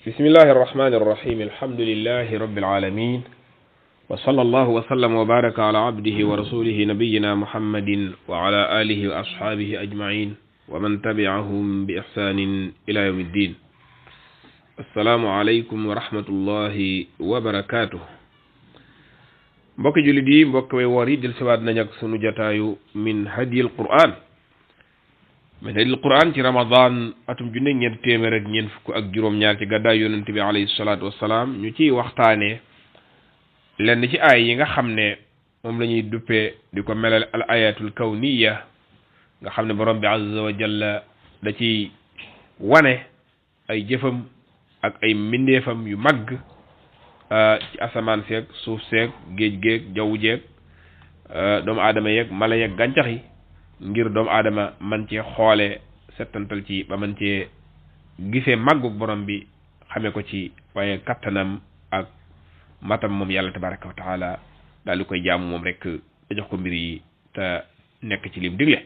بسم الله الرحمن الرحيم الحمد لله رب العالمين وصلى الله وسلم وبارك على عبده ورسوله نبينا محمد وعلى آله وأصحابه أجمعين ومن تبعهم بإحسان إلى يوم الدين. السلام عليكم ورحمة الله وبركاته. mbokk jullit yi mbokk way woor yi del siwaat nañ ak sunu jataayu min hadiyil Qur'an ci Ramadan atum junne ñeent téeméer ak ñeent fukk ak juróom-ñaar ci gàddaay yonent bi alayhi salaatu wassalaam ñu ciy waxtaane lenn ci aay yi nga xam ne moom la ñuy duppee di ko melal al ayatul kawniya nga xam ne borom bi azza wa jalla da ci wane ay jëfam ak ay mbindeefam yu mag ci asamaan seeg suuf seeg géej géeg jaww jeeg doomu aadama yeeg mala yeeg gàncax yi ngir doomu aadama man cee xoole settantal ci ba man cee gisee màggug borom bi xamee ko ci waaye kattanam ak matam moom yàlla tabaraka wa taala daal di koy jaamu moom rek da jox ko mbir yi te nekk ci lim digle.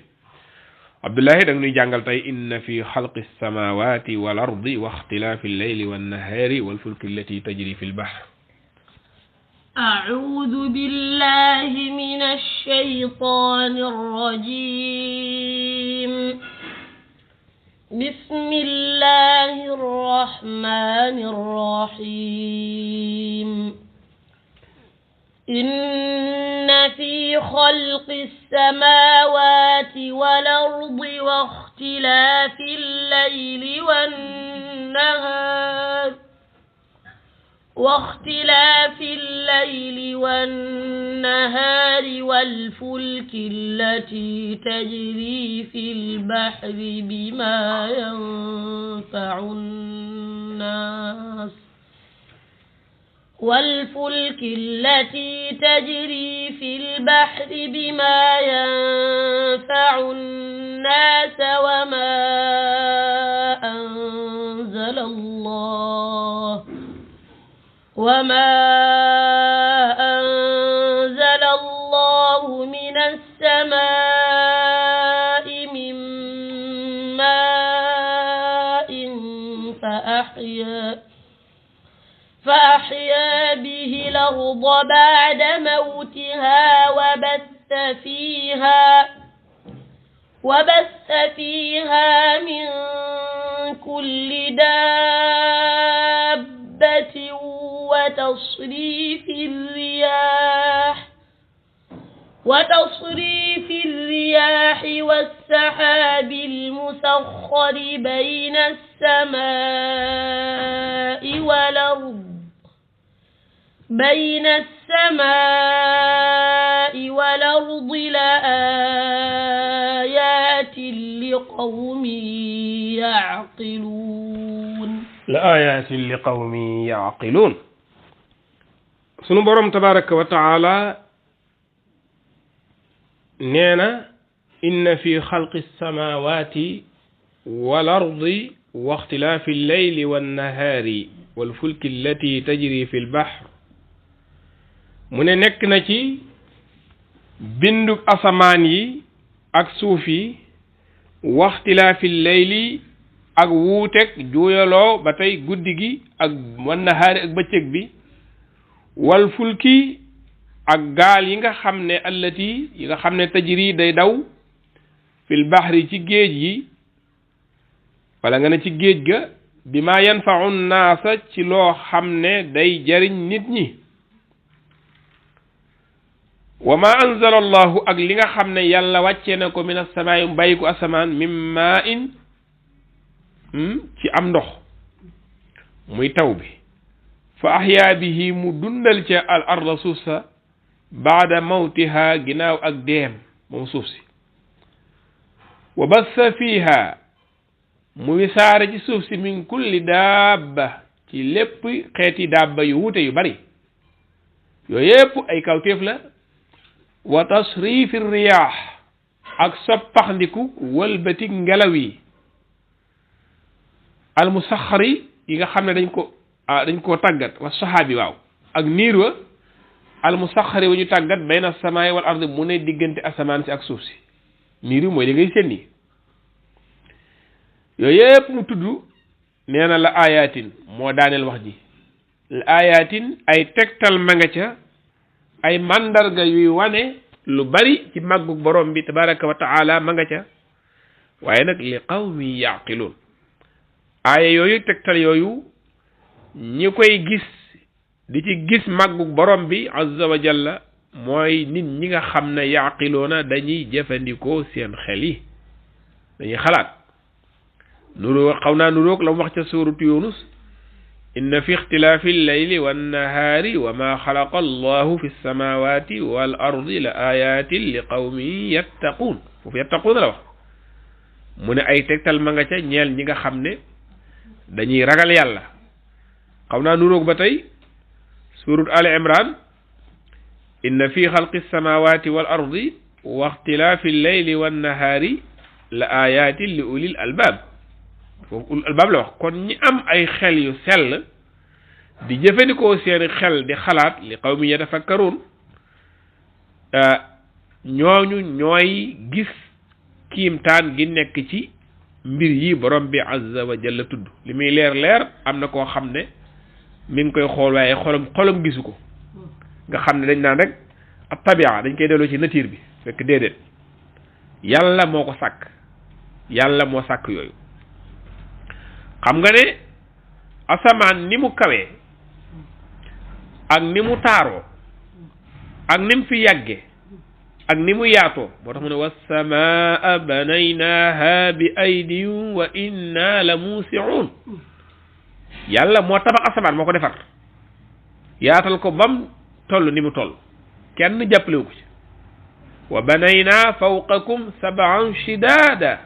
Abdullahi da nga nuy jàngal tey inna fi xalqi samawati wal ardi wa ixtilaafi alleyli wannahaari walfulki allati tajri fi lbahr. أعوذ بالله من الشيطان الرجيم. بسم الله الرحمن الرحيم. إن في خلق السماوات والأرض واختلاف الليل والنهار والفلك التي تجري في البحر بما ينفع الناس وما أنزل الله من السماء من ماء فأحيا به الأرض بعد موتها وبث فيها من كل دابة وتصريف الرياح والسحاب المسخر بين السماء والأرض لآيات لقوم يعقلون. sunu borom tabaraka wa taala nee na inna fi xalqi samawati wal ardi wa ixtilaafi alleyli wannahaari walfulki allati tajri fi lbahr mu ne nekk na ci bindug asamaan yi ak suuf yi wa ixtilaafi alleyli ak wuuteg juuyaloo ba tey guddi gi ak wannahaari ak bëccëg bi wal fulki ak gaal yi nga xam ne allati yi nga xam ne tajri day daw fil bahri ci géej yi wala nga ne ci géej ga bi ma yanfa'u naasa ci loo xam ne day jariñ nit ñi wa ma anzala allahu ak li nga xam ne yàlla wàccee na ko min as-samaa'i bàyyi ko asamaan min maa'in ci am ndox muy taw bi fa ahyaa bihi mu dundal ca al arda suuf sa baada mawtiha ginnaaw ak deem moom suuf si wa bassa fiiha mu wisaare ci suuf si min kulli daabba ci lépp xeeti daabba yu wuute yu bari yooyu yépp ay kawtéef la wa tasrifi riyaax ak soppaxndiku wëlbatik ngelaw yi al musaxari yi nga xam ne dañ koo tàggat wa saxaabi waaw ak niir wa al musaxari wa ñu tàggat bayna samaay wal ard mu ne diggante asamaan si ak suuf si niir yi mooy li ngay seen nii yooyu yëpp mu tudd nee na la ayatin moo daaneel wax ji la ayatin ay tegtal ma nga ca ay mandarga yuy wane lu bari ci màggug borom bi tabaraka wa taala ma nga ca waaye nag li qawmi yaqiluun aaya yooyu tegtal yooyu ñi koy gis di ci gis màggug borom bi azza wa jalla mooy nit ñi nga xam ne yaqiluuna dañuy jëfandikoo seen xel yi dañuy xalaat nuroo xaw naa nuroog la mu wax ca suuratu yunus inna fi ixtilaafi allayli wannahaari wa ma xalaqa allahu fi samawati wal ardi la ayatin li qawmin yattaquun foofu yattaquuna la wax mu ne ay tegtal ma nga ca ñeel ñi nga xam ne dañuy ragal yàlla xaw naa nuroog ba tey suurat ali imran inna fi xalqi samawati wal ardi wa ixtilaafi allayli wannahaari la ayatin li ulil albaab foofu ulil albaab la wax kon ñi am ay xel yu sell di jëfandikoo seeni xel di xalaat li qawmi yatafakkaruun ñooñu ñooy gis kiimtaan gi nekk ci mbir yi borom bi azza wa jalla tudd li muy leer leer am na koo xam ne mi ngi koy xool waaye xolam gisu ko nga xam ne dañ naan rek ab tabia dañ koy delloo ci nature bi fekk déedéet yàlla moo ko sàkk yàlla moo sàkk yooyu xam nga ne asamaan ni mu kawee ak ni mu taaroo ak ni mu fi yàgge ak ni mu yaatoo moo tax mu ne wassamaa banaynaha bi aydin wa inna la muusiun yàlla moo tabax asamaan moo ko defar yaatal ko bam toll ni mu toll kenn jàppalewu ko ci wa banayna fawqakum sab'an shidaada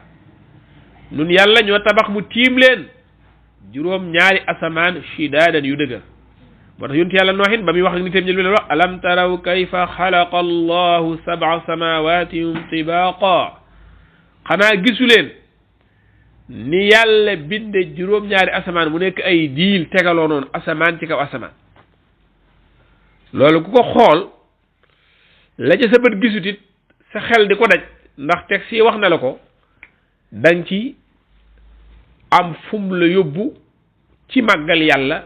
nun yàlla ñoo tabax mu tiim leen juróom ñaari asamaan shidaadan yu dëgër moo tax yonent yàlla nooxin ba muy wax ak nitam ñi leen wax alam taraw kayfa xalaqa allahu sab'a samaawatin tibaaqa xanaa gisu leen ni yàlla binde juróom ñaari asamaan mu nekk ay diil tegaloo noonu asamaan ci kaw asamaan loolu ku ko xool la ca sa bët gisut it sa xel di ko daj ndax teg si wax na la ko dang ci am fum la yóbbu ci màggal yàlla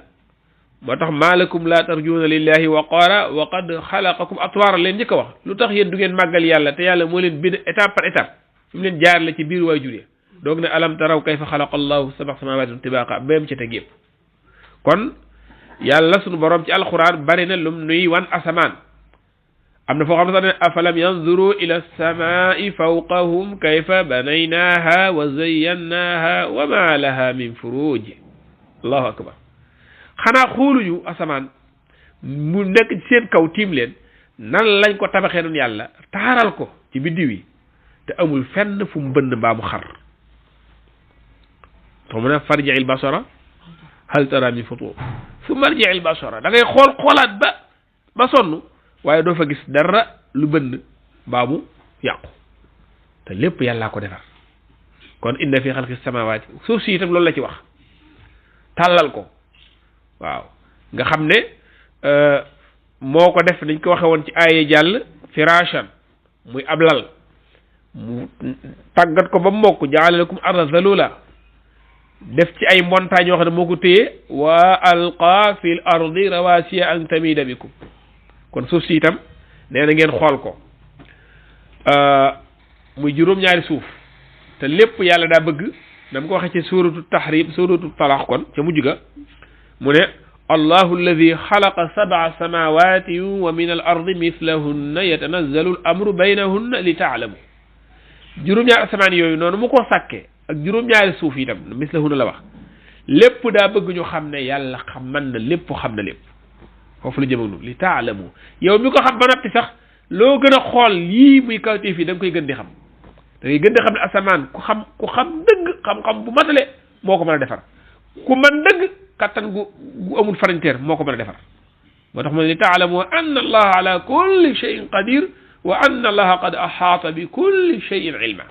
moo tax maalakum la tarjuuna lillahi waqaara wa qad xalaqakum atwaara leen njëkk a wax lu tax yéen du ngeen màggal yàlla te yàlla moo leen bind étape par étape fi mu leen jaar la ci biir waajur ya doog ne alam taraw kayfa xalaqa allahu sab'a samawaatin tibaaqa bam ci teg yëpp kon yàlla sunu borom ci alquran bari na lum nuy wan asamaan am na foo xam ne sax ne afalam yanzuru ila samaa'i fawqahum kayfa banaynaha wa zayyannaha wa ma laha min furuj allahu akbar xanaa xooluñu asamaan mu nekk ci seen kaw tiim leen nan lañ ko tabaxee noonu yàlla taaral ko ci biddiw yi te amul fenn fu mu bënn mbaa mu xar to mu ne farji'il basara hal tara min futur su marji'il basara da ngay xoolaat ba sonn waaye doo fa gis dara lu bënn mbaa mu yàqu te lépp yàllaa ko defar kon inna fi xalqi samawati suuf si itam loolu la ci wax tàllal ko waaw nga xam ne moo ko def dañ ko waxe woon ci aaye jàll firashan muy ablal mu tàggat ko ba mokk ja'ala lakum arda zalula def ci ay montagne yoo xam ne moo ko téye wa alqa fil ardi rawasiya an tamida bikum kon suuf si itam nee na ngeen xool ko muy juróom-ñaari suuf te lépp yàlla daa bëgg dama ko waxee ci suratu tahrim suratu talaq kon ca mujj ga mu ne allahu alladi xalaqa sab'a samawaatin wa min al ardi mislahunna yatanazzalu al amru baynahunna li taalamu juróom-ñaari asamaan yooyu noonu mu ko sàkkee ak juróom-ñaari suuf itam mislahunna la wax lépp daa bëgg ñu xam ne yàlla xam man na lépp xam na lépp foofu la jëmagnu li taalamu yow mi ko xam ba noppi sax loo gën a xool yii muy kawteef yi da nga koy gën di xam da ngay gën di xam ne asamaan ku xam dëgg xam-xam bu matale moo ko mën a defar ku man dëgg kattan gu amul frontière moo ko mën a defar moo tax mu ne li taalamu anna allaha ala kulli shay'in qadir wa anna allaha qad ahaata bi kulli shay'in ilma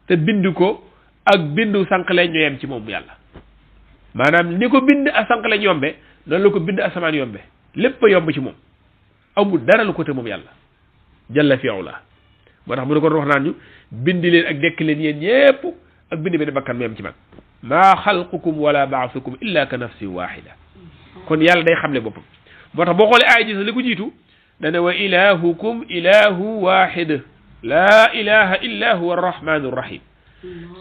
te bind ko ak bindu sànq leen ñoo yem ci moom yàlla maanaam ni ko bind a sànq leen yombe noonu la ko bind asamaan yombe lépp a yomb ci moom amul dara lu ko te moom yàlla jalla fi'ula moo tax mu ne ko wax naan ñu bindi leen ak dekk leen yéen ñépp ak bind benn bakkan mu yem ci man maa xalqukum wala baasukum illa ka nafsin waxida kon yàlla day xamle boppam moo tax boo xoolee aay ji sax li ko jiitu dane wa ilahukum ilahu waxid laa ilaha illa huwa arrahmanu arrahim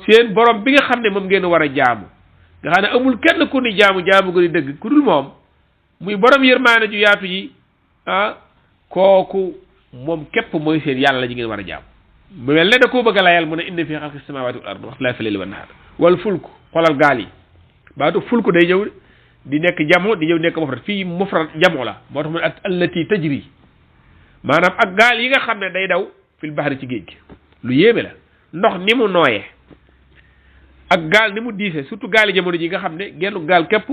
seen borom bi nga xam ne moom ngeen war a jaamu nga xam ne amul kenn ku ni jaamu ko di dëgg ku dul moom muy borom yërmaane ju yaatu ji kooku moom képp mooy seen yàlla ji ngeen war a jaamu mu mel ne da koo bëgg a layal mu ne inna fi xalqi samawati wal ard waxtilaafi layli wan nahaar wal fulku xoolal gaal yi baatu fulku day ñëw di nekk jamo di ñëw nekk mufrad fii mufrad jamo la moo tax mu ne ak allati tajri maanaam ak gaal yi nga xam ne day daw fil bahri ci géej gi lu yéeme la ndox ni mu nooyee ak gaal ni mu diise surtout gaal yi jamono ji nga xam ne genn gaal képp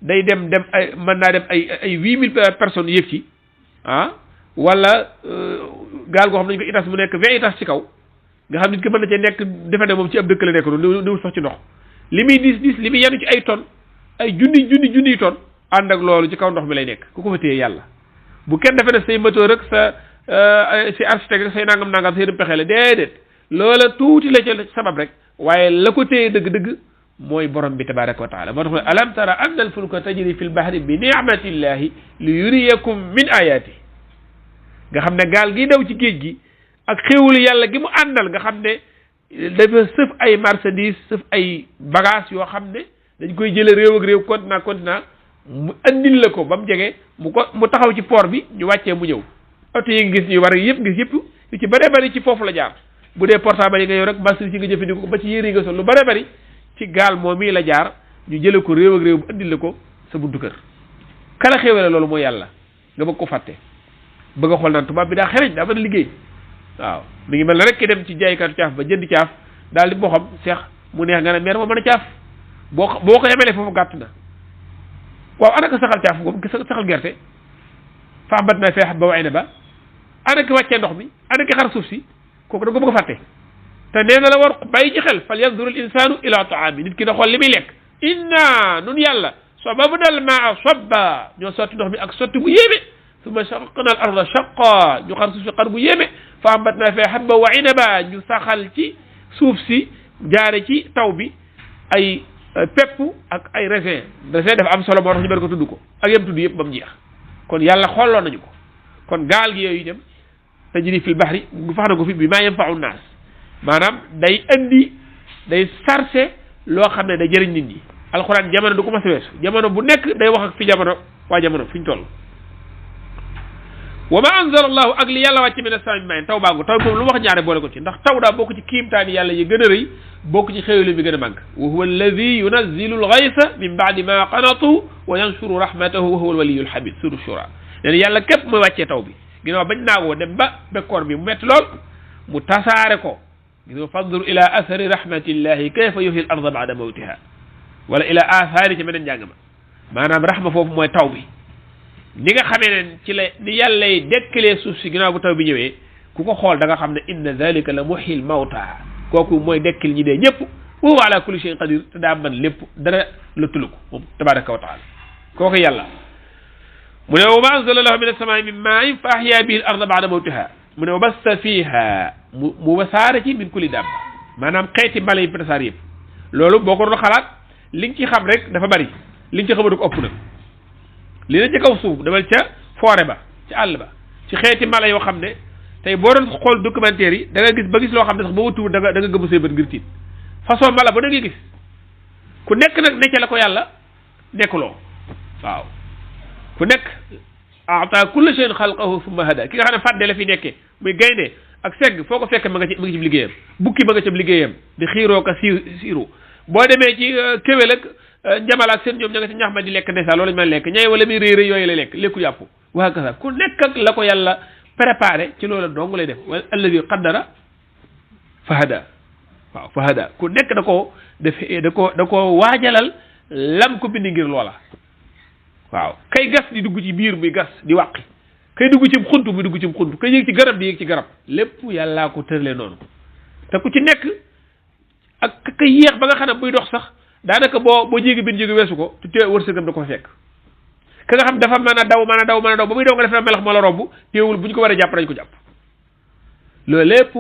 day dem ay mën naa dem ay 8000 personnes yëg ci wala gaal goo xam ne dañu ko itas mu nekk 20 itas ci kaw nga xam nit ki mën na cee nekk defe ne moom ci ab dëkk la nekk noonu néewul sax ci ndox li muy diis li muy yenu ci ay tonnes ay junniy tonnes ànd ak loolu ci kaw ndox mi lay nekk ku ko fa téye yàlla bu kenn defe ne say moteur rek sa si architecte rek say nangam say pexe la déedéet loola tuuti la ca sabab rek waaye la ko téye dëgg-dëgg mooy borom bi tabaraka wa taala moo tax alam tara anna al fulka tajri fi l bahri bi ni'matillahi li yuriyakum min ayati nga xam ne gaal gi daw ci géej gi ak xéewul yàlla gi mu àndal nga xam ne dafa sëf ay marchandise sëf ay bagage yoo xam ne dañ koy jële réew ak réew continent mu andil la ko ba mu jege mu taxaw ci port bi ñu wàccee mu ñëw oto yi nga gis ñu war a yëpp yu ci bare bari ci foofu la jaar bu dee portable yi nga yow rek machine ci nga jëfandikoo ba ci yére yi nga sol lu bare bari ci gaal moom mii la jaar ñu jële ko réew ak réew bu andil la ko sa buntu kër kala xéewale loolu mooy yàlla nga bëgg ko fàtte bëgg a xool naan tubaab bi daa xereñ daa mën a liggéey waaw mi ngi mel ne rek ki dem ci jaaykatu caaf ba jënd caaf daal di boxam seex mu neex nga ne meer ma mën a caaf boo ko yemalee foofu gàtt na waaw ana ko saxal caaf moom saxal gerte fa bat na fee ba way na ba ana ki wàccee ndox mi ana ki xar suuf si kooku da nga ko bëgg a fàtte te nee na la war bàyyi ci xel fal yanzur al insanu ila taami nit ki da xool li muy lekk inna nun yàlla sababna al maa sabba ñoo sotti ndox mi ak sotti bu yéeme summa shaqaqna al arda shaqqa ñu xar suuf si xar bu yéeme fa ambatna fee habba wa inaba ñu saxal ci suuf si jaare ci taw bi ay pepp ak ay raisin dafa am solo moo tax ñu bari ko tudd ko ak yem tudd yëpp ba mu jeex kon yàlla xooloon nañu ko kon gaal gi yooyu dem tajri fil bahri fax na ko fi bi maa yanfa'u naas maanaam day sarse loo xam ne day jëriñ nit ñi alxuraan jamono du ko mas a weesu jamono bu nekk day wax ak fi jamono waa jamono fi ñu toll wa ma anzala allahu ak li yàlla wàcce mina samaa'i maa'in taw baagu taw moom lu wax ñaare boole ko ci ndax taw daa bokk ci kiimtaani yàlla yi gën a rëy bokk ci xéewal bi gën a màgg wa huwa alladi yunazzilu al-ghaytha min ba'di ma qanatu wa yanshuru rahmatahu wa huwa al-waliyyu al-hamid sura shura nee yàlla képp mooy wàccee taw bi ginnaaw bañ naagoo dem ba bekkoor bi mu metti lool mu tasaare ko gis nga fanzur ila athari rahmatillahi kayfa yuhyi al-arda ba'da mawtiha wala ila athari ci meneen njàng ma maanaam rahma foofu mooy taw bi ni nga xamee ne ci la ni yàlla lay dekkalee suuf si ginnaaw bu taw bi ñëwee ku ko xool da nga xam ne inna dhalika la muhyil mawta kooku mooy dekkil ñi dee ñëpp wa huwa ala kulli shay'in qadir te daa man lépp dara la tulu ko moom tabaraka wa taala kooku yàlla mu ne wa ma anzala lahu min as-samaa'i min maa'in fa ahya bihi al-arda ba'da mawtiha mu ne wa bassa fiha mu wasaare ci min kulli dabba maanaam xeeti mbala yi tasaar yëpp loolu boo ko doon xalaat li nga ci xam rek dafa bari li nga ci xamatu ko ëpp nag li na ci kaw suuf demal ca forêt ba ci àll ba ci xeeti mala yoo xam ne tey boo doon xool documentaire yi da nga gis ba gis loo xam ne sax ba wutuwul da nga gëmu see bët ngir tiit façon mala ba da ngay gis ku nekk nag necce la ko yàlla nekkuloo waaw ku nekk a'ta kulla shay'in xalqahu thumma hada ki nga xam ne fàdde la fi nekkee muy gaynde ak segg foo ko fekk ma nga ci liggéeyam bukki ma nga ci liggéeyam di xiiroo ka siiru boo demee ci kéwél ak njamal ak seen ñoom ña nga ci ñax ma di lekk ndeysaan loolu lañu mën lekk ñay wala muy réy réy yooyu lay lekk lekku yàpp waa kasa ku nekk ak la ko yàlla préparé ci loolu dong lay def wala alladi qaddara fahada waaw fahada ku nekk da ko waajalal lam ko bind ngir loola waaw kay gas di dugg ci biir muy gas di wàqi kay dugg ci xunt muy dugg ci xunt kay yéeg ci garab di yéeg ci garab lépp yàllaa ko tërale noonu te ku ci nekk ak ka yéex ba nga xam ne buy dox sax daanaka boo jéegi bin jéegi weesu ko te wërsëgam da ko fekk ka nga xam dafa mën a daw ba muy daw nga def na melax moo la romb teewul bu ñu ko war a jàpp dañ ko jàpp loolu lépp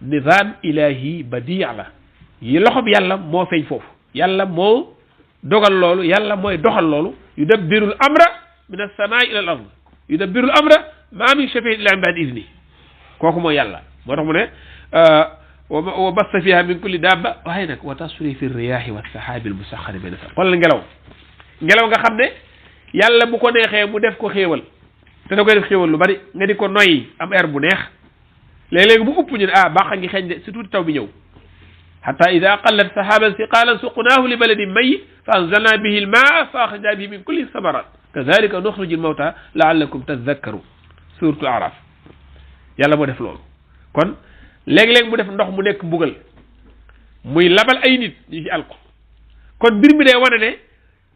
nizaam ilahi badia la yi loxob yàlla moo feeñ foofu yàlla moo dogal loolu yàlla mooy doxal loolu yudabbirul amra min as-samaa'i ila al-ard yudabbirul amra ma min shafi'in illa min ba'di idni kooku mooy yàlla moo tax mu ne wa bassa fiha min kulli dabba waaye nag wa tasrifi riyahi wa sahabi al-musakhkhari bayna sa xoolal ngelaw nga xam ne yàlla bu ko neexee mu def ko xéewal te da koy def xéewal lu bari nga di ko noyyi am air bu neex léeg-léegi bu upp ñu ne baax ngi xeeñ de surtout taw bi ñëw hatta ida aqallat sahaban siqalan suqnaahu li baladin mayyit fa anzalna bihi al-maa fa akhrajna bihi min kulli samarat kadhalika nukhriju al-mawta la'allakum tadhakkarun suratul A'raf yàlla moo def loolu kon léeg-léeg mu def ndox mu nekk mbugal muy labal ay nit ñu ci alko kon mbir mi day wane ne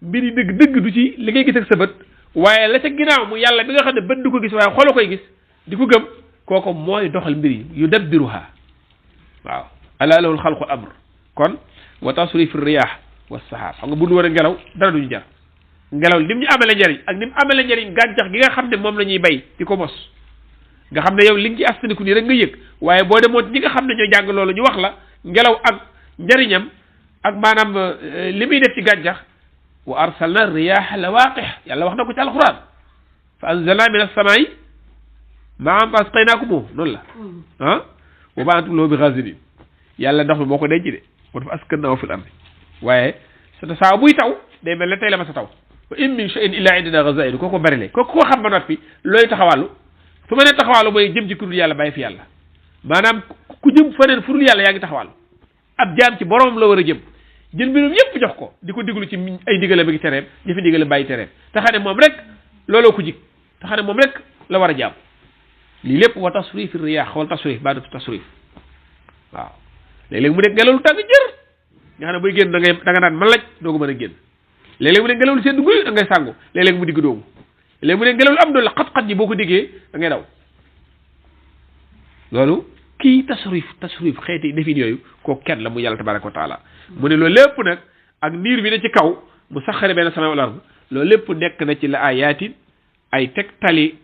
mbir yi dëgg du ci li ngay gis ak sa bët waaye la ca ginnaaw mu yàlla bi nga xam ne bët du ko gis waaye xolo koy gis di ko gëm kooku mooy doxal mbir yi yudabbiruha waaw ala lahul xalqu amr kon wa tasrifi riyah wa sahab xam nga bu du war a ngelaw dara duñu jar ngelaw lim ñu amale njariñ ak nim amale njariñ gàncax gi nga xam ne moom la ñuy bay di ko mos nga xam ne yow li nga ci astaniku nii rek nga yëg waaye boo demoon ñi nga xam ne ñoo jàng loolu ñu wax la ngelaw ak njariñam ak maanaam li muy def ci gàncax wa arsalna riyaha lawaqih yàlla wax na ko ci alquran fa anzalna min as-samaa'i maa'an fa asqaynaakum noonu la wa ma antum lahu bi ghazinin yàlla ndox mi moo ko denc de moo dafa askannaahu fil ardi waaye saa buy taw day mel ne tey la ma sa taw wa in min shay'in illa indana ghaza'in koo ko bari le koo xam ba noppi looy taxawàllu su ma nee taxawàllu mooy jëm ci ku dul yàlla bàyyi fi yàlla maanaam ku jëm feneen fu dul yàlla yaa ngi taxawàllu ab jaam ci borom la war a jëm jël mbirum yépp jox ko di ko diglu ci ay digale ba ngi tereem jëfi digale bàyyi tereem te xam ne moom rek looloo ko jig te xam ne moom rek la war a jaam lii lépp wa tasrif riyah wala tasrif baadatu tasrif waaw léeg-léeg mu nekk ngelaw lu tàng jër nga xam ne buy génn da nga naan man laj doo ko mën a génn léeg-léeg mu nekk ngelaw lu sedd guy da ngay sàngu léeg-léeg mu digg doomu léegi mu ne ngelaw lu am doole xat-xat ji boo ko diggee da ngay daw loolu kii tasrif xeeti defin yooyu kooku kenn la mu yàlla tabaraka wa taala mu ne loolu lépp nag ak niir bi ne ci kaw mu saxare benn sama wal ard loolu lépp nekk na ci la ayaatin ay tegtali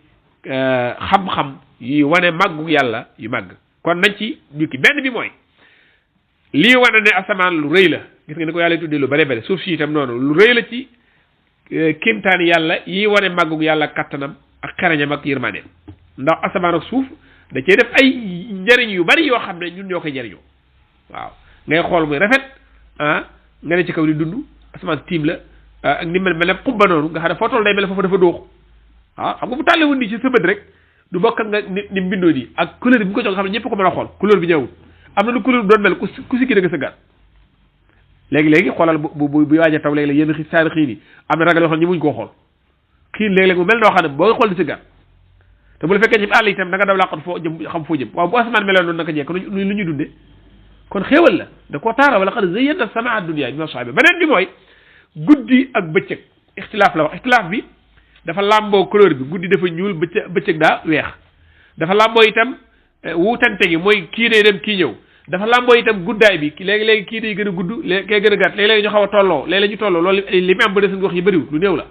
xam-xam yi wane màggu yàlla yu màgg kon nañ ci jukki benn bi mooy lii wane ne asamaan lu rëy la gis nga ni ko yàlla tuddee lu bare bare suuf si itam noonu lu rëy la ci kéemtaani yàlla yi wane màggug yàlla kattanam ak xarañam ak yërmandeem ndax asamaan ak suuf da cee def ay njëriñ yu bari yoo xam ne ñun ñoo koy jëriñoo waaw ngay xool muy rafet nga ne ci kaw di dund asamaan tiim la ak ni mel ne xubba noonu nga xam ne foo toll day mel ne foofu dafa doox xam nga bu tàllee woon nii ci sa bët rek du bokk nga ni mbindoo di ak couleur bi mu ko jox nga xam ne ñëpp ko mën a xool couleur bi ñëwul am na lu couleur bi doon mel ku sikki da nga sa gàtt léegi xoolal bu waaj a taw léegi-léeg yenn saari xiin yi am na ragal yoo xam ne ñi muñ koo xool xiin léegi-léeg mu mel noo xam ne boo xool di si gàtt te bu la fekkee ci àll itam da nga daw làqat foo jëm xam foo jëm waaw bu asamaan meloon noonu naka jekk lu ñu dundee kon xéewal la da koo taara wala qad zayyana samaa dunya bi masaabi beneen bi mooy guddi ak bëccëg ixtilaaf la wax ixtilaaf bi dafa làmboo couleur bi guddi dafa ñuul bëccëg daa weex dafa làmboo itam wuutante gi mooy kii day dem kii ñëw dafa làmboo itam guddaay bi léegi-léegi kii day gën a gudd kee gën a gàtt léeg-léeg ñu xaw a tolloo léeg-léeg ñu tolloo loolu li mu am ba des wax yi bëriwul lu néew la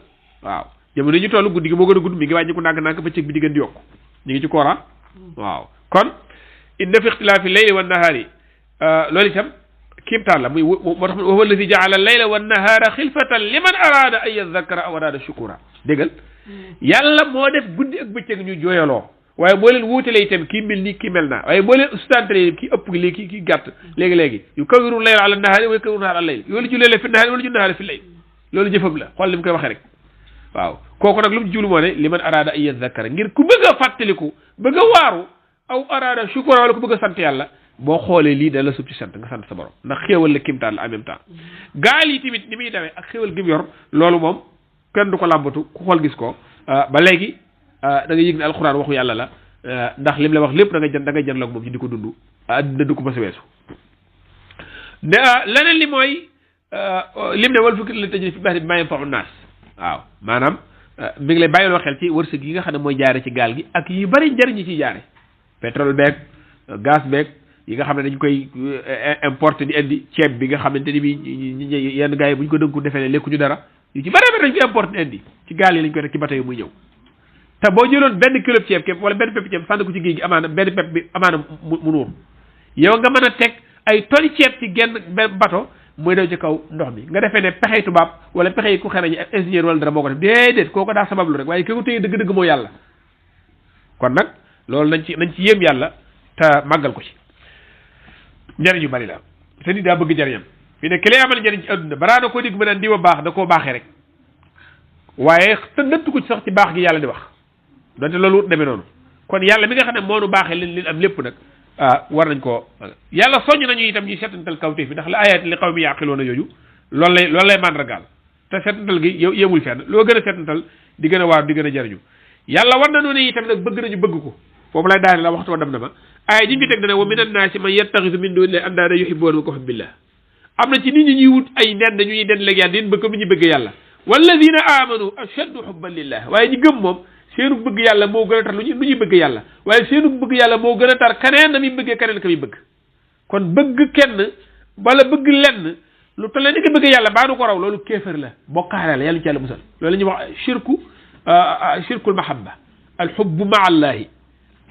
waaw jamono ñu toll guddi gi moo gën a gudd mi ngi wàññi ko ndànk-ndànk bëccëg bi di gën di yokku ñu ngi ci kooraan waaw kon inna fi ixtilaafi layli wa nahaari loolu itam kiimtaan la muy moo tax wa huwa alladi jaala layla wa nahaara xilfatan liman araada an yadhakkara aw araada shukura déggal yàlla moo def guddi ak bëccëg ñu jooyaloo waaye boo leen wuutalee itam kii mel nii kii mel naa waaye boo leen ustantale kii ëpp gi léegi kii gàtt léegi-léegi yu kawiru layla ala nahaari wa yukawiru nahaara ala layl yoolu ju leele fi nahaari wala ju nahaari fi layl loolu jëfam la xool li mu koy waxee rek waaw kooku nag lu mu jublu moo ne liman araada an yadhakkara ngir ku bëgg a fàttaliku bëgg a waaru aw araada shukura wala ku bëgg a sant yàlla boo xoolee lii da la sub ci sant nga sant sa borom ndax xéewal la kimtaan la en même temps gaal yi tamit ni muy dawee ak xéewal gi mu yor loolu moom kenn du ko làmbatu ku xool gis ko ba léegi da nga yëg ne alxuraan waxu yàlla la ndax lim la wax lépp da ngay jën loog moom ci di ko dund adduna du ko mës a weesu leneen li mooy lim ne wal fukki la tëj fi baax bi mayem fa naas waaw maanaam mi ngi lay bàyyiloo xel ci wërsëg yi nga xam ne mooy jaare ci gaal gi ak yu bari njëriñ yi ciy jaare pétrole beeg gaz beeg yi nga xam ne dañ koy importer di indi ceeb bi nga xamante ni bi yenn gars yi bu ñu ko dënku defee ne lekkuñu dara yu ci bari dañ koy importer indi ci gaal yi lañ koy teg ci bateau yi muy ñëw te boo jëloon benn kilo ceeb képp wala benn pepp ceeb sànni ko ci géej gi amaana benn pepp bi amaana mu nuur yow nga mën a teg ay toni ceeb ci genn bateau mooy daw ci kaw ndox mi nga defee ne pexey tubaab wala pexey ku xereñ ak ingénieur wala dara moo ko def déedéet kooko daa sabablu rek waaye ki ko téye dëgg-dëgg moo yàlla kon nag loolu nañ ci yéem yàlla te màggal ko ci njariñ yu bari la te nit daa bëgg njariñam fi ne ki lay amal njariñ ci adduna balaa da koo dig mën a diwa baax da koo baaxee rek waaye te nëttu ko ci sax ci baax gi yàlla di wax donte loolu wut demee noonu kon yàlla mi nga xam ne moo nu baaxee leen am lépp nag war nañ koo yàlla soññ nañu itam ñuy setantal kawteef bi ndax la ayaat li qawmi yaqiloona yooyu loolu lay màndargaal te setantal gi yow yemul fenn loo gën a setantal di gën a waar di gën a jariñu yàlla war na noonu itam nag bëgg nañu bëgg ko foofu lay daane la waxtu wa dem na ma aaya ji ngi teg dane wa minan naasi man yattaxisu min dunillahi andaada yuhibbuunahum ka hubbillah am na ci nit ñi ñuy wut ay nen dañuy den léegi yàlla din bëgg ko mi ñu bëgg yàlla walladina amanu ashaddu hubban lillah waaye ñi gëm moom seenu bëgg yàlla moo gën a tar lu ñuy bëgg yàlla waaye seenu bëgg yàlla moo gën a tar keneen na muy bëggee keneen ka muy bëgg kon bëgg kenn wala bëgg lenn lu toll ni nga bëgg yàlla baa nu ko raw loolu kéefër la bokkaale la yàlla ci yàlla musal loolu la ñuy wax shirkul mahabba al hubbu ma allahi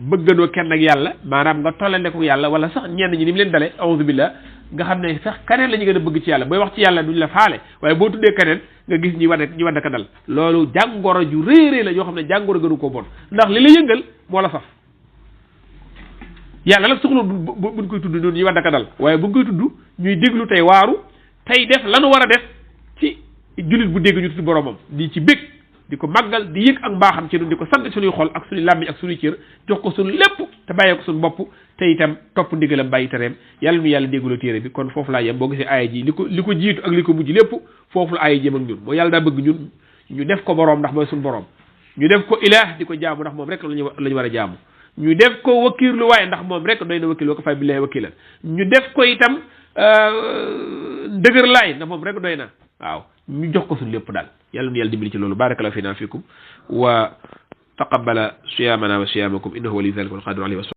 bëggandoo kenn ak yàlla maanaam nga tollale ko yàlla wala sax ñenn ñi ni mu leen dale a'udhu billah nga xam ne sax keneen la ñu gën a bëgg ci yàlla booy wax ci yàlla duñ la faale waaye boo tuddee keneen nga gis ñi wadda ka dal loolu jàngoro ju réerée la yoo xam ne jàngoro gënu ko bon ndax li la yëngal moo la saf yàlla nag soxla buñ koy tudd noonu ñuy wadda ka dal waaye buñ koy tudd ñuy déglu tey waaru tey def lanu war a def ci jullit bu dégg ñu tudd boromam di ci bég di ko màggal di yëg ak mbaaxam ci nun di ko sant suñuy xol ak suñuy làmmiñ ak suñuy cër jox ko suñu lépp te bàyyee ko suñu bopp te itam topp ndigalam bàyyi tereem yàlla nu yàlla dégguloo téere bi kon foofu laa yem boo gisee aaya ji li ko jiitu ak li ko mujj lépp foofu la aaya jëm ak ñun moo yàlla daa bëgg ñun ñu def ko boroom ndax mooy suñu boroom ñu def ko ilaah di ko jaamu ndax moom rek lañu war a jaamu ñu def ko wakiirlu waaye ndax moom rek doy na wakiil wa kafaa billaahi wakiilan ñu def ko itam dëgër laay ndax moom rek doy na waaw ñu jox ko suñu lépp daal yàlla nu yàlla dimbali ci loolu barakallahu fiina fiikum wa taqabbala siyaamana wa siyaamakum innahu waliyyu dhalika wal qaadiru alayhi